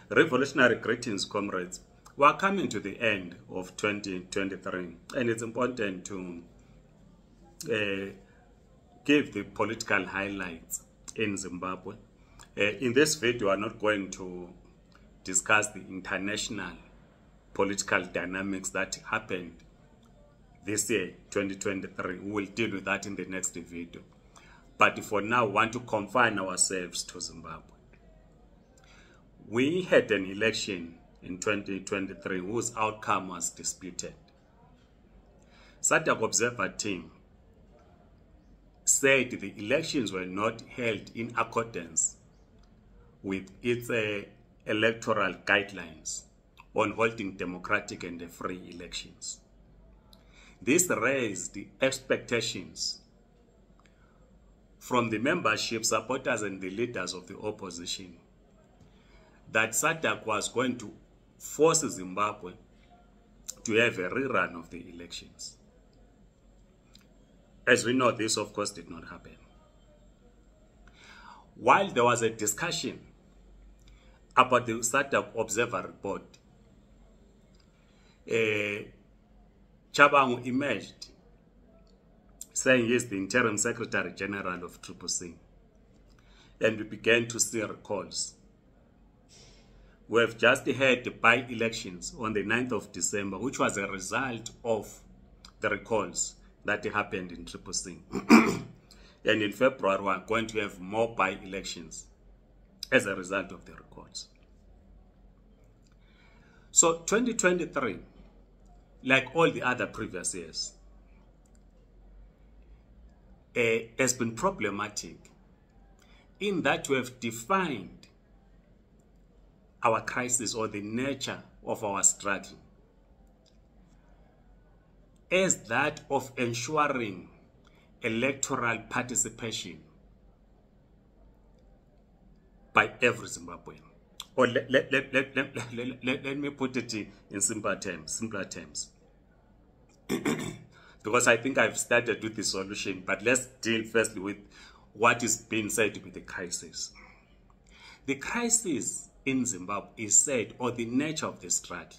Revolutionary greetings, comrades. We are coming to the end of 2023, and it's important to give the political highlights in Zimbabwe. In this video, we are not going to discuss the international political dynamics that happened this year, 2023. We will deal with that in the next video. But for now, we want to confine ourselves to Zimbabwe. We had an election in 2023 whose outcome was disputed. SADC Observer Team said the elections were not held in accordance with its electoral guidelines on holding democratic and free elections. This raised the expectations from the membership, supporters, and the leaders of the opposition that SADC was going to force Zimbabwe to have a rerun of the elections. As we know, this of course did not happen. While there was a discussion about the SADC Observer Report, Chabangu emerged saying he is the Interim Secretary General of CCC, and we began to see recalls. We have just had by-elections on the 9th of December, which was a result of the recalls that happened in CCC. And in February, we are going to have more by-elections as a result of the recalls. So 2023, like all the other previous years, has been problematic in that we have defined our crisis or the nature of our strategy as that of ensuring electoral participation by every Zimbabwean. Or let me put it in simpler terms. Because I think I've started with the solution, but let's deal firstly with what is being said to be the crisis. The crisis in Zimbabwe is said, or the nature of the strategy,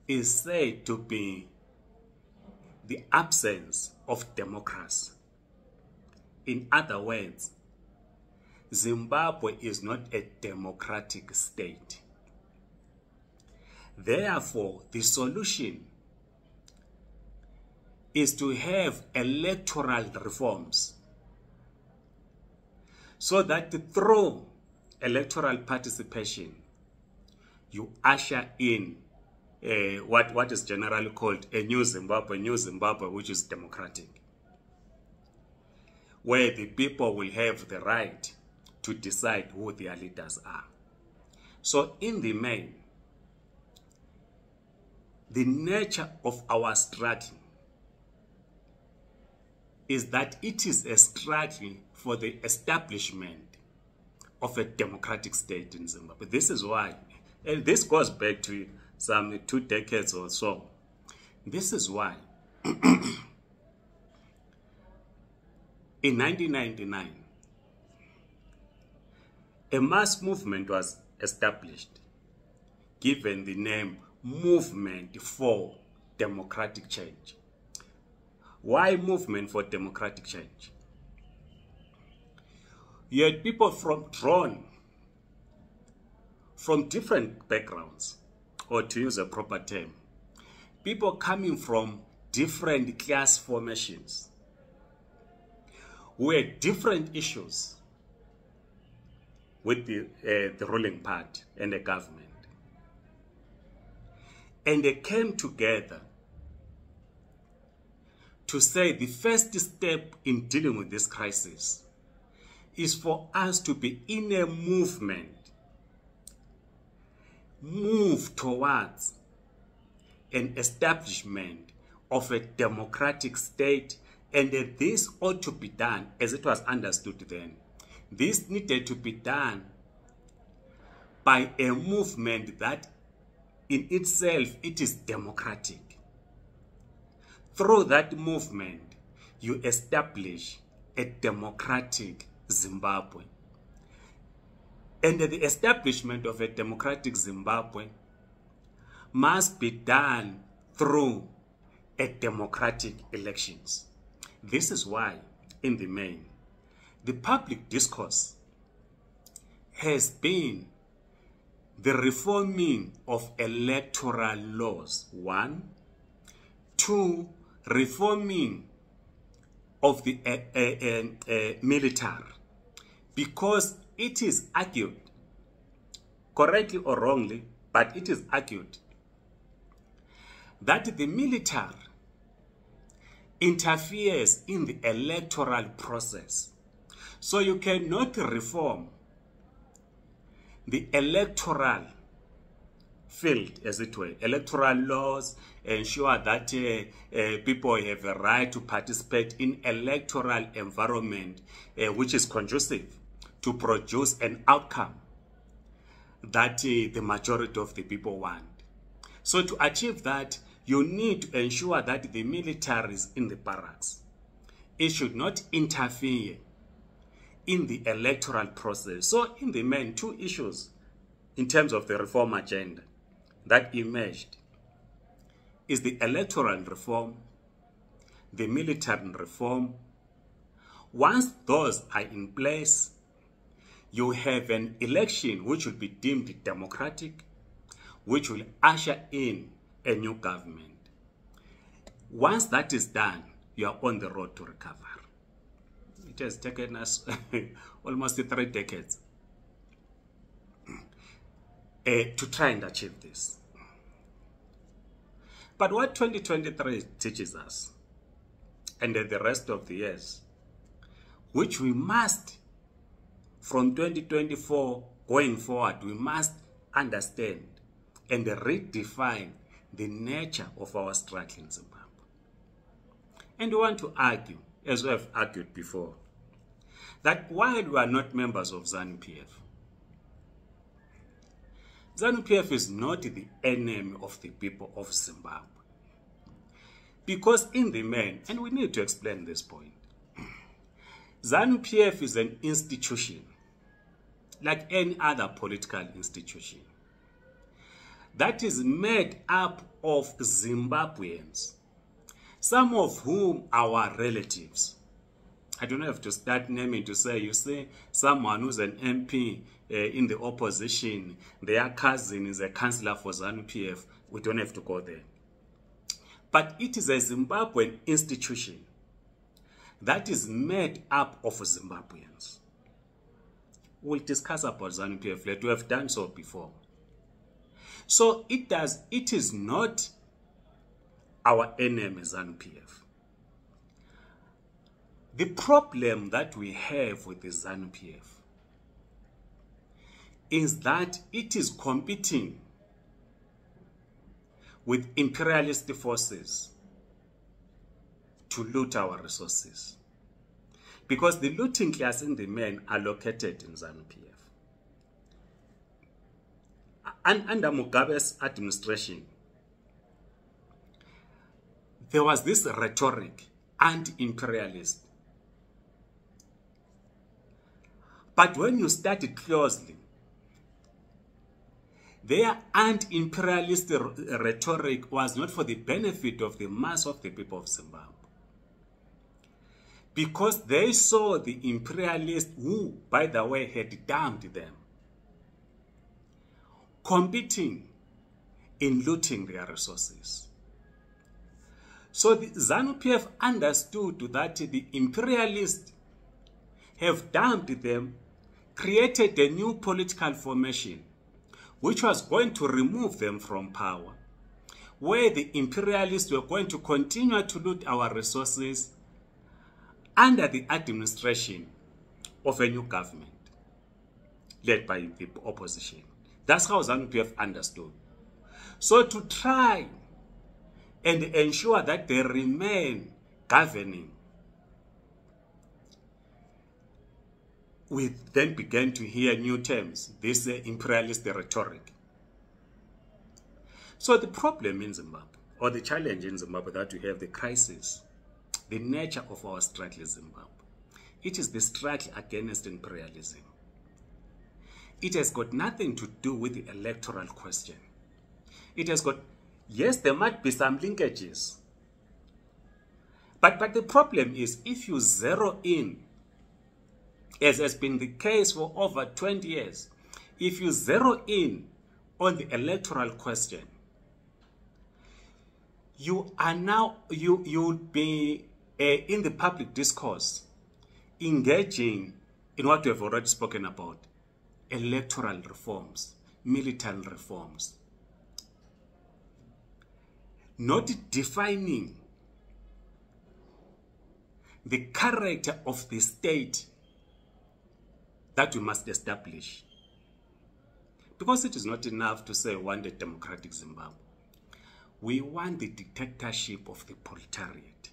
is said to be the absence of democracy. In other words, Zimbabwe is not a democratic state. Therefore, the solution is to have electoral reforms so that through electoral participation, you usher in what is generally called a new Zimbabwe, which is democratic, where the people will have the right to decide who their leaders are. So in the main, the nature of our strategy is that it is a strategy for the establishment of a democratic state in Zimbabwe. This is why, and this goes back to some 2 decades or so. This is why in 1999, a mass movement was established, given the name Movement for Democratic Change. Why Movement for Democratic Change? You had people drawn from different backgrounds, or to use a proper term, people coming from different class formations who had different issues with the ruling party and the government. And they came together to say the first step in dealing with this crisis is for us to be in a movement, move towards an establishment of a democratic state, and that this ought to be done as it was understood then. This needed to be done by a movement that in itself it is democratic. Through that movement, you establish a democratic Zimbabwe. And the establishment of a democratic Zimbabwe must be done through a democratic elections. This is why, in the main, the public discourse has been the reforming of electoral laws, 1. 2, reforming of the military, because it is argued, correctly or wrongly, but it is argued that the military interferes in the electoral process. So you cannot reform the electoral field, as it were, electoral laws, ensure that people have a right to participate in electoral environment which is conducive to produce an outcome that the majority of the people want. So to achieve that, you need to ensure that the military is in the barracks. It should not interfere in the electoral process. So in the main, 2 issues in terms of the reform agenda that emerged is the electoral reform, the military reform. Once those are in place, you have an election which will be deemed democratic, which will usher in a new government. Once that is done, you are on the road to recovery. It has taken us almost 3 decades to try and achieve this. But what 2023 teaches us, and the rest of the years, which we must, from 2024 going forward, we must understand and redefine the nature of our struggle in Zimbabwe. And we want to argue, as we have argued before, that while we are not members of ZANU-PF, ZANU-PF is not the enemy of the people of Zimbabwe. Because in the main, and we need to explain this point, ZANU-PF is an institution, like any other political institution, that is made up of Zimbabweans, some of whom are our relatives. I don't have to start naming to say, you see, someone who's an MP in the opposition, their cousin is a councillor for ZANU-PF. We don't have to go there. But it is a Zimbabwean institution that is made up of Zimbabweans. We'll discuss about ZANU-PF later. We have done so before. So it is not our enemy, ZANU-PF. The problem that we have with the ZANU-PF is that it is competing with imperialist forces to loot our resources. Because the looting class in the men are located in ZANU-PF. And under Mugabe's administration, there was this rhetoric, anti-imperialist. But when you study closely, their anti-imperialist rhetoric was not for the benefit of the mass of the people of Zimbabwe. Because they saw the imperialists who, by the way, had damned them, competing in looting their resources. So the ZANU-PF understood that the imperialists have damned them, created a new political formation which was going to remove them from power, where the imperialists were going to continue to loot our resources under the administration of a new government led by the opposition. That's how ZANU-PF understood. So to try and ensure that they remain governing, we then began to hear new terms, this imperialist rhetoric. So the problem in Zimbabwe, or the challenge in Zimbabwe that we have, the crisis, the nature of our struggle in Zimbabwe, it is the struggle against imperialism. it has got nothing to do with the electoral question. It has got, yes, there might be some linkages. But the problem is, if you zero in, as has been the case for over 20 years, if you zero in on the electoral question, you are now, you'll be in the public discourse engaging in what we have already spoken about, electoral reforms, military reforms, not defining the character of the state that we must establish. Because it is not enough to say we want a democratic Zimbabwe. We want the dictatorship of the proletariat.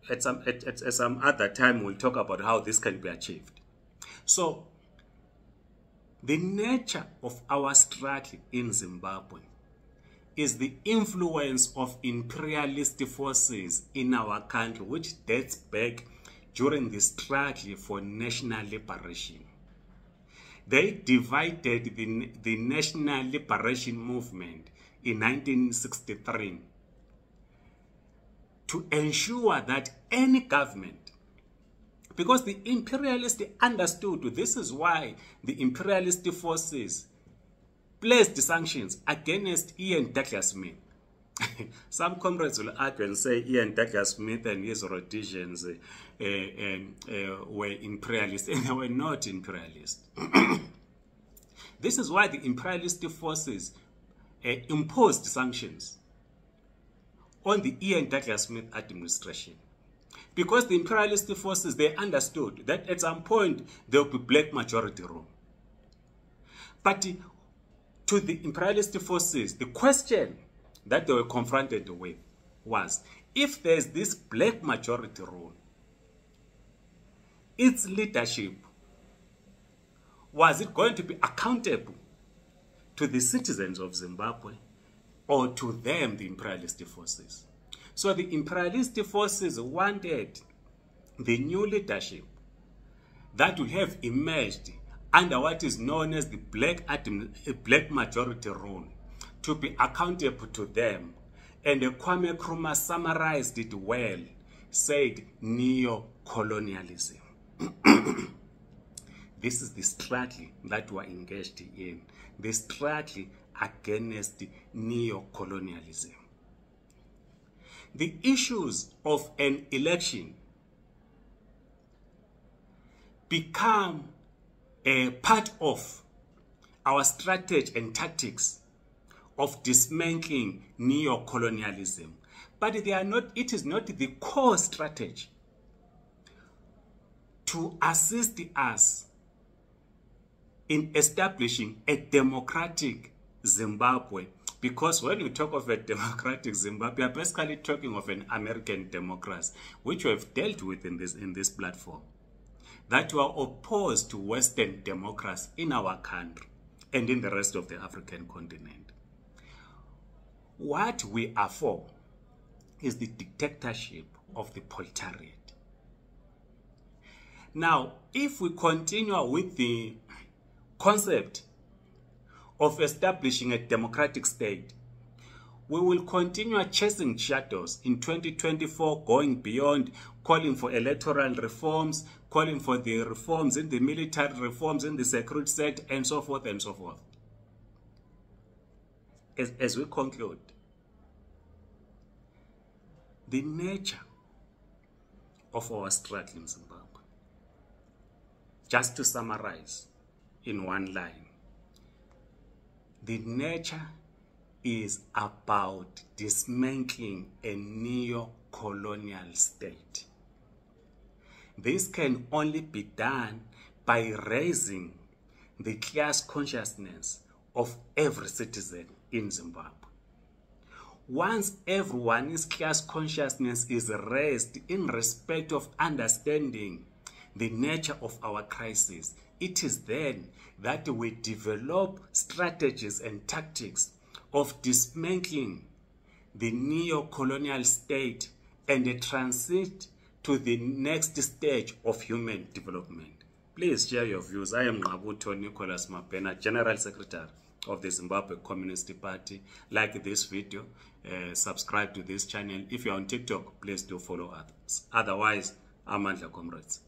At some other time, we'll talk about how this can be achieved. So, the nature of our struggle in Zimbabwe is the influence of imperialist forces in our country, which dates back during the struggle for national liberation. They divided the national liberation movement in 1963 to ensure that any government, because the imperialists understood, this is why the imperialist forces placed sanctions against Ian Douglas Smith. Some comrades will argue and say Ian Douglas Smith and his Rhodesians were imperialists, and they were not imperialists. This is why the imperialist forces imposed sanctions on the Ian Douglas Smith administration. Because the imperialist forces, they understood that at some point there will be black majority rule. But to the imperialist forces, the question that they were confronted with was, if there's this black majority rule, its leadership, was it going to be accountable to the citizens of Zimbabwe or to them, the imperialist forces? So the imperialist forces wanted the new leadership that would have emerged under what is known as the black majority rule to be accountable to them. And Kwame Nkrumah summarized it well, said neo-colonialism. This is the struggle that we are engaged in, the struggle against neo-colonialism. The issues of an election become a part of our strategy and tactics of dismantling neo-colonialism. But they are not, it is not the core strategy to assist us in establishing a democratic Zimbabwe. Because when you talk of a democratic Zimbabwe, you are basically talking of an American democracy, which we have dealt with in this platform. That we are opposed to Western democracy in our country and in the rest of the African continent. What we are for is the dictatorship of the proletariat. Now, if we continue with the concept of establishing a democratic state, we will continue chasing shadows in 2024, going beyond, calling for electoral reforms, calling for the reforms in the military, reforms in the security sector, and so forth and so forth. As we conclude, the nature of our struggle in Zimbabwe, just to summarize in one line, the nature is about dismantling a neo-colonial state. This can only be done by raising the class consciousness of every citizen in Zimbabwe. Once everyone's class consciousness is raised in respect of understanding the nature of our crisis, it is then that we develop strategies and tactics of dismantling the neo-colonial state and transit to the next stage of human development. Please share your views. I am Ngqabutho Nicholas Mabhena, General Secretary of the Zimbabwe Communist Party. Like this video, subscribe to this channel. If you're on TikTok, please do follow us. Otherwise, Amandla Comrades.